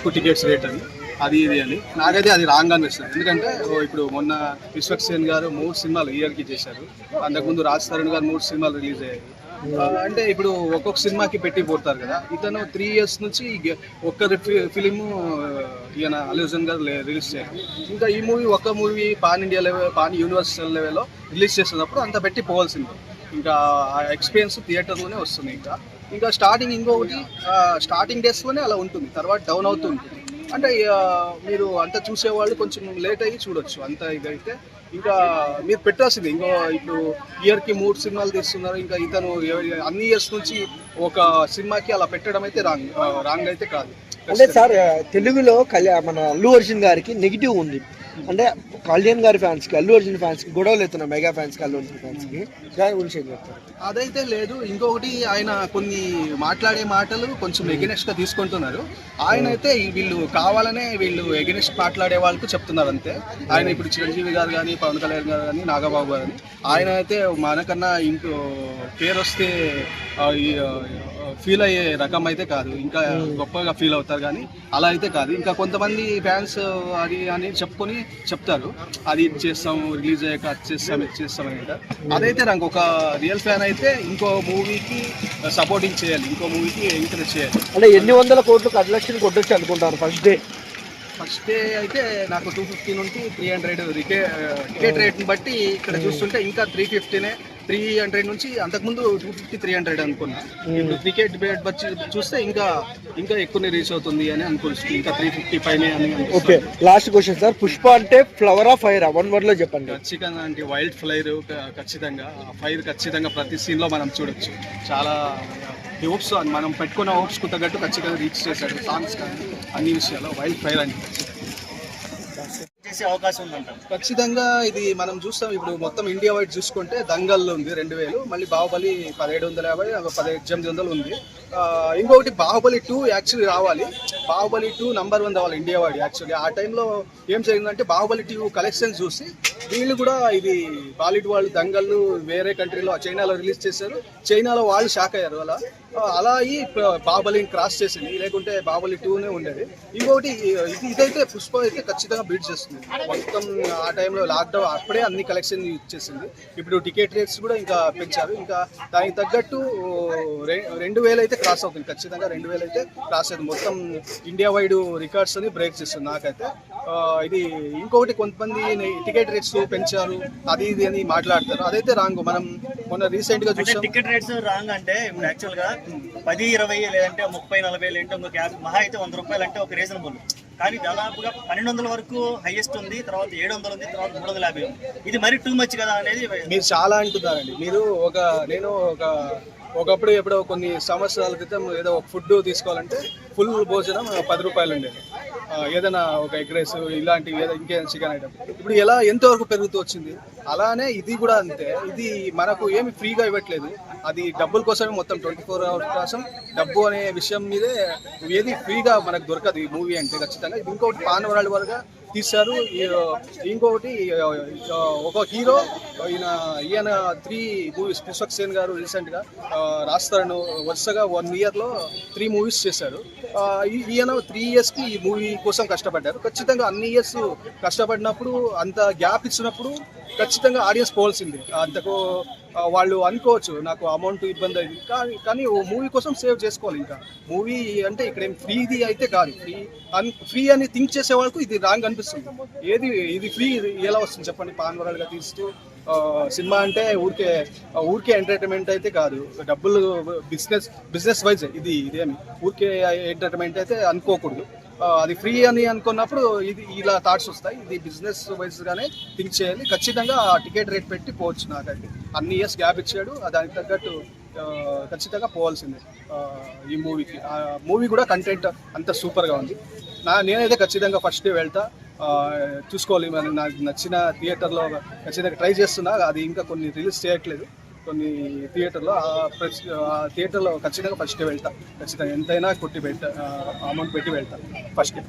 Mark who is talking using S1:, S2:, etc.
S1: ఎక్కువ tickets rate అని అది ఇది అని. నాకైతే అది రాంగ్ అనిపిస్తుంది. ఎందుకంటే ఇప్పుడు మొన్న విశ్వక్సేన్ గారు 3 సినిమాలు ఇయర్కి చేశారు. అంతకుముందు రాజ్ తరుణ్ గారు 3 సినిమాలు రిలీజ్ అయ్యాయి. అంటే ఇప్పుడు ఒక్కొక్క సినిమాకి పెట్టి పోతారు కదా. ఇతను 3 years నుంచి ఒక్క ఫిలిము ఈయన అల్లు అర్జున్ గారు రిలీజ్ చేయాలి. ఇంకా ఈ ఒక్క movie pan India level, pan universal లెవెల్లో రిలీజ్ చేస్తున్నప్పుడు అంత పెట్టి పోవాల్సింది. ఇంకా ఆ ఎక్స్పీరియన్స్ థియేటర్లోనే వస్తుంది. ఇంకా స్టార్టింగ్ ఇంకొకటి స్టార్టింగ్ డేస్లోనే అలా ఉంటుంది, తర్వాత డౌన్ అవుతూ ఉంటుంది. అంటే మీరు అంతా చూసేవాళ్ళు కొంచెం లేట్ అయ్యి చూడొచ్చు. అంత ఇదైతే ఇంకా మీరు పెట్టాల్సింది. ఇప్పుడు ఇయర్కి 3 సినిమాలు తీస్తున్నారు. ఇంకా ఇతను అన్ని ఇయర్స్ నుంచి ఒక సినిమాకి అలా పెట్టడం అయితే రాంగ్ అయితే కాదు.
S2: అంటే సార్ తెలుగులో మన అల్లు అర్జున్ గారికి నెగిటివ్ ఉంది. అంటే కళ్యాణ్ గారి ఫ్యాన్స్కి, అల్లు అర్జున్ ఫ్యాన్స్కి గొడవలు ఎత్తున్నాయి. మెగా ఫ్యాన్స్కి, అల్లు అర్జున్ ఫ్యాన్స్కి దాని గురించి ఏం చెప్తారు?
S1: అదైతే లేదు. ఇంకొకటి ఆయన కొన్ని మాట్లాడే మాటలు కొంచెం ఎగెనెస్ట్గా తీసుకుంటున్నారు. ఆయన అయితే వీళ్ళు కావాలనే వీళ్ళు ఎగెనెస్ట్ మాట్లాడే వాళ్ళకు చెప్తున్నారు అంతే. ఆయన ఇప్పుడు చిరంజీవి గారు కానీ, పవన్ కళ్యాణ్ గారు కానీ, నాగబాబు గారు కానీ, ఆయన అయితే మనకన్నా ఇంకో పేరు వస్తే ఫీల్ అయ్యే రకం అయితే కాదు. ఇంకా గొప్పగా ఫీల్ అవుతారు కానీ అలా అయితే కాదు. ఇంకా కొంతమంది ఫ్యాన్స్ అది అని చెప్తారు, అది ఇది చేస్తాం, రిలీజ్ అయ్యాక అది చేస్తాం, ఇది చేస్తాం అని. అదైతే నాకు ఒక రియల్ ఫ్యాన్ అయితే ఇంకో మూవీకి సపోర్టింగ్ చేయాలి, ఇంకో మూవీకి ఎంకరేజ్ చేయాలి.
S2: అంటే ఎన్ని వందల కోట్లు 10 లక్షలు కొట్టొచ్చు అనుకుంటారు
S1: ఫస్ట్ డే అయితే నాకు 250 నుండి 300 టికెట్ రేట్ని బట్టి ఇక్కడ చూస్తుంటే ఇంకా 300 నుంచి అంతకుముందు 250, 300 అనుకున్నా. ఇప్పుడు టికెట్ రేట్ బట్టి చూస్తే ఇంకా ఎక్కువ రీచ్ అవుతుంది అని అనుకుంటుంది. ఇంకా 350 పైన అని.
S2: Okay, last question sir, Pushpa అంటే ఫ్లవర్ ఆఫ్ ఫైర్, 1 word లో చెప్పండి.
S1: ఖచ్చితంగా అంటే వైల్డ్ ఫ్లైర్. ఖచ్చితంగా ఫైర్ ఖచ్చితంగా ప్రతి సీన్లో మనం చూడొచ్చు. చాలా హోప్స్ మనం పెట్టుకున్న హోప్స్కు తగ్గట్టు ఖచ్చితంగా రీచ్ చేశాడు. సాంగ్స్ కానీ అన్ని విషయాల్లో వైల్డ్ ఫైర్ అంటే
S3: చేసే అవకాశం ఉందంట.
S1: ఖచ్చితంగా ఇది మనం చూస్తాం. ఇప్పుడు మొత్తం ఇండియా వైడ్ చూసుకుంటే దంగల్ ఉంది 2000, మళ్ళీ బాహుబలి 1750, 1800 ఉంది. ఇంకొకటి బాహుబలి 2 యాక్చువల్లీ రావాలి. బాహుబలి 2 నంబర్ 1 రావాలి ఇండియా వైడ్. యాక్చువల్లీ ఆ టైంలో ఏం జరిగిందంటే బాహుబలి 2 కలెక్షన్స్ చూసి వీళ్ళు కూడా ఇది బాలీవుడ్ వాళ్ళు దంగల్ వేరే కంట్రీలో చైనాలో రిలీజ్ చేశారు. చైనాలో వాళ్ళు షాక్ అయ్యారు. అలా బాహుబలిని క్రాస్ చేసింది. లేకుంటే బాహుబలి 2నే ఉండేది. ఇంకొకటి ఇదైతే పుష్ప అయితే ఖచ్చితంగా బీట్ చేస్తుంది. మొత్తం ఆ టైంలో లాక్డౌన్ అప్పుడే అన్ని కలెక్షన్ ఇచ్చేసింది. ఇప్పుడు టికెట్ రేట్స్ కూడా ఇంకా పెంచారు. ఇంకా దానికి తగ్గట్టు 2000 అయితే క్రాస్ అవుతుంది. ఖచ్చితంగా 2000 అయితే క్రాస్ అవుతుంది. మొత్తం ఇండియా వైడ్ రికార్డ్స్ అని బ్రేక్ చేస్తుంది నాకైతే. ఇది ఇంకొకటి కొంతమంది టికెట్ రేట్స్ పెంచారు అది ఇది అని మాట్లాడతారు. అదైతే రాంగ్. మనం మొన్న రీసెంట్ గా చూసాం.
S3: టికెట్ రేట్స్ రాంగ్ అంటే ఇప్పుడు యాక్చువల్ గా 10, 20 లేదంటే 30, 40 లేదంటే ఒక 50, మహా అయితే 100 రూపాయలు అంటే ఒక రీజనబుల్. కానీ దాదాపుగా 1200 వరకు హైయెస్ట్ ఉంది, తర్వాత 700 ఉంది, తర్వాత 350 ఉంది. ఇది మరి టూ మచ్ కదా అనేది
S1: మీరు చాలా అంటున్నారండి. నేను ఒకప్పుడు ఎప్పుడో కొన్ని సంవత్సరాల క్రితం ఏదో ఒక ఫుడ్ తీసుకోవాలంటే ఫుల్ భోజనం 10 రూపాయలు ఉండేది. ఏదైనా ఒక ఎగ్ రైస్ ఇలాంటివి ఇంకేదైనా చికెన్ ఐటమ్ ఇప్పుడు ఎంతవరకు పెరుగుతూ వచ్చింది. అలానే ఇది కూడా అంతే. ఇది మనకు ఏమి ఫ్రీగా ఇవ్వట్లేదు. అది డబ్బుల కోసమే. మొత్తం 24 hours కోసం డబ్బు అనే విషయం మీదే ఏది ఫ్రీగా మనకు దొరకదు ఈ మూవీ అంటే. ఖచ్చితంగా ఇది ఇంకొకటి పాన్ వరల్డ్ వరకు తీశారు. ఇంకొకటి ఒక హీరో ఈయన 3 మూవీస్ విశ్వక్సేన్ గారు రీసెంట్గా రాస్తారను వరుసగా 1 yearలో 3 మూవీస్ చేశారు. ఈయన 3 yearsకి ఈ మూవీ కోసం కష్టపడ్డారు. ఖచ్చితంగా అన్ని ఇయర్స్ కష్టపడినప్పుడు అంత గ్యాప్ ఇచ్చినప్పుడు ఖచ్చితంగా ఆడియన్స్ పోవాల్సింది. అంతకు వాళ్ళు అనుకోవచ్చు నాకు అమౌంట్ ఇబ్బంది అయింది, కానీ ఓ మూవీ కోసం సేవ్ చేసుకోవాలి. ఇంకా మూవీ అంటే ఇక్కడ ఏం ఫ్రీది అయితే కాదు. ఫ్రీ అని థింక్ చేసే వాళ్ళకు ఇది రాంగ్ అనిపిస్తుంది. ఇది ఫ్రీ ఎలా వస్తుంది చెప్పండి. పాన్ వరల్డ్గా తీస్తూ సినిమా అంటే ఊరికే ఎంటర్టైన్మెంట్ అయితే కాదు. డబ్బులు బిజినెస్ వైజ్ ఇదేమి ఊరికే ఎంటర్టైన్మెంట్ అయితే అనుకోకూడదు. అది ఫ్రీ అని అనుకున్నప్పుడు ఇలా థాట్స్ వస్తాయి. ఇది బిజినెస్ వైజ్గానే థింక్ చేయాలి. ఖచ్చితంగా టికెట్ రేట్ పెట్టి పోవచ్చు. నాకైతే అన్ని ఇయర్స్ గ్యాప్ ఇచ్చాడు, దానికి తగ్గట్టు ఖచ్చితంగా పోవాల్సిందే ఈ మూవీకి. మూవీ కూడా కంటెంట్ అంత సూపర్గా ఉంది. నేనైతే ఖచ్చితంగా ఫస్ట్ డే వెళ్తా, చూసుకోవాలి. నాకు నచ్చిన థియేటర్లో ఖచ్చితంగా ట్రై చేస్తున్నా. అది ఇంకా కొన్ని రిలీజ్ చేయట్లేదు కొన్ని థియేటర్లో. ఆ థియేటర్లో ఖచ్చితంగా ఫస్ట్ డే వెళ్తా. ఖచ్చితంగా ఎంతైనా అమౌంట్ పెట్టి వెళ్తా ఫస్ట్ డే.